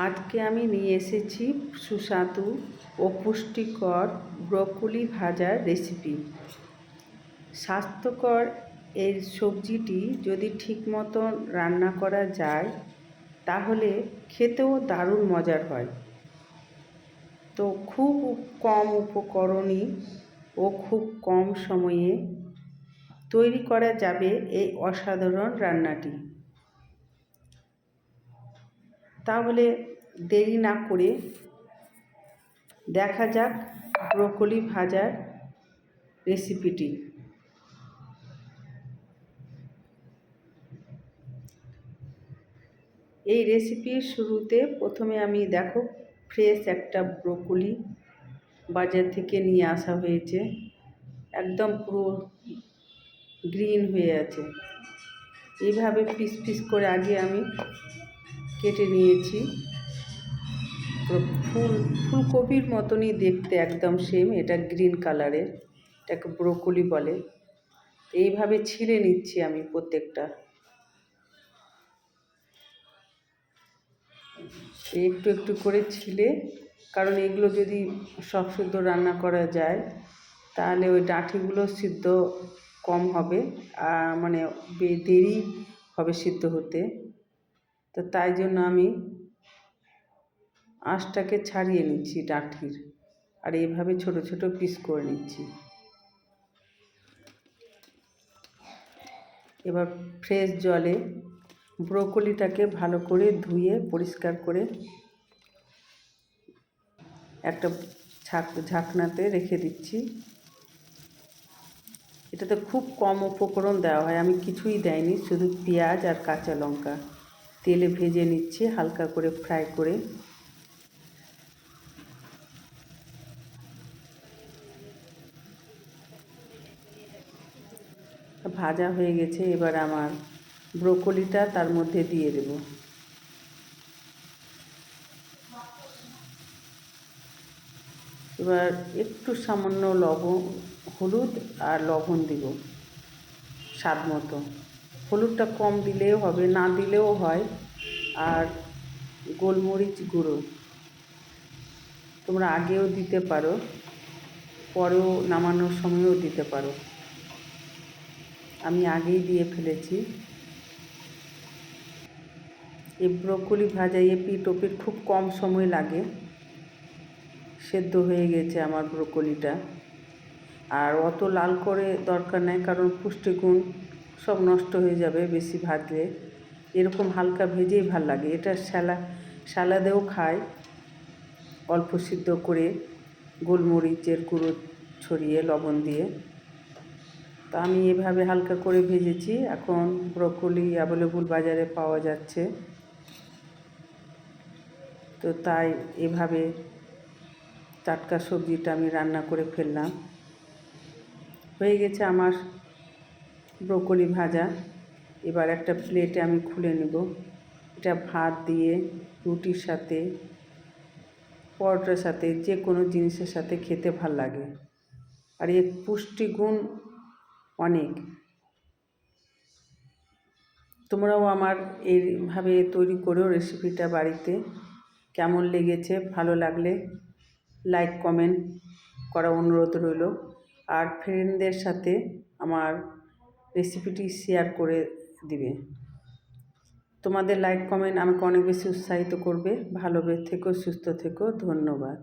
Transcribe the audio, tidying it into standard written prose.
আজকে আমি নিয়ে এসেছি সুস্বাদু ও পুষ্টিকর ব্রোকলি ভাজার রেসিপি। স্বাস্থ্যকর এই সবজিটি যদি ঠিক মতন রান্না করা যায় তাহলে খেতেও দারুণ মজার হয়। তো খুব কম উপকরণই ও খুব কম সময়ে তৈরি করা যাবে এই অসাধারণ রান্নাটি। তাহলে দেরি না করে দেখা যাক ব্রোকলি ভাজার রেসিপিটি। এই রেসিপির শুরুতে প্রথমে আমি দেখো ফ্রেশ একটা ব্রোকলি বাজার থেকে নিয়ে আসা হয়েছে, একদম পুরো গ্রিন হয়ে আছে। এইভাবে পিস পিস করে আগে আমি কেটে নিয়েছি। ফুলকপির মতনই দেখতে, একদম সেম। এটা গ্রিন কালারের, এটাকে ব্রোকলি বলে। এইভাবে ছিলে নিচ্ছি আমি প্রত্যেকটা, একটু একটু করে ছিলে, কারণ এগুলো যদি সব সিদ্ধ রান্না করা যায় তাহলে ওই ডাঁটিগুলো সিদ্ধ কম হবে, মানে দেরি হবে সিদ্ধ হতে। তো তাই জন্য আমি আঁশটাকে ছাড়িয়ে নিচ্ছি ডাঁটির, আর এইভাবে ছোট ছোট পিস করে নিচ্ছি। এবার ফ্রেশ জলে ব্রোকলিটাকে ভালো করে ধুয়ে পরিষ্কার করে একটা ঢাকনাতে রেখে দিচ্ছি। এটাতে খুব কম উপকরণ দেওয়া হয়, আমি কিছুই দেয়নি, শুধু পেঁয়াজ আর কাঁচা লঙ্কা তেলে ভেজে নিচ্ছি হালকা করে ফ্রাই করে। ভাজা হয়ে গেছে, এবার আমার ব্রোকলিটা তার মধ্যে দিয়ে দেব। এবার একটু সামান্য হলুদ আর লবণ দিব স্বাদ মতো। হলুদটা কম দিলেও হবে, না দিলেও হয়। আর গোলমরিচ গুঁড়ো তোমরা আগেও দিতে পারো, পরেও নামানোর সময়ও দিতে পারো। আমি আগেই দিয়ে ফেলেছি। এই ব্রোকলি ভাজা এপিঠ ওপিঠ খুব কম সময় লাগে, সেদ্ধ হয়ে গেছে আমার ব্রোকলিটা। আর অত লাল করে দরকার নেই, কারণ পুষ্টিগুণ সব নষ্ট হয়ে যাবে বেশি ভাজলে। এরকম হালকা ভেজেই ভাল লাগে। এটা স্যালাদেও খায়, অল্প সিদ্ধ করে গোলমরিচের গুঁড়ো ছড়িয়ে লবণ দিয়ে। তো আমি এভাবে হালকা করে ভেজেছি। এখন ব্রোকলি অ্যাভেলেবল বাজারে পাওয়া যাচ্ছে, তো তাই এভাবে টাটকা সবজিটা আমি রান্না করে ফেললাম। হয়ে গেছে আমার ব্রোকলি ভাজা। এবার একটা প্লেটে আমি খুলে নেব। এটা ভাত দিয়ে, রুটির সাথে, পরোটার সাথে, যে কোনো জিনিসের সাথে খেতে ভাল লাগে। আর এর পুষ্টিগুণ অনেক। তোমরাও আমার এইভাবে তৈরি করো রেসিপিটা বাড়িতে। কেমন লেগেছে, ভালো লাগলে লাইক কমেন্ট করা অনুরোধ রইল। আর ফ্রেন্ডদের সাথে আমার রেসিপিটি শেয়ার করে দিবে। তোমাদের লাইক কমেন্ট আমাকে অনেক বেশি উৎসাহিত করবে। ভালো থেকো, সুস্থ থেকো, ধন্যবাদ।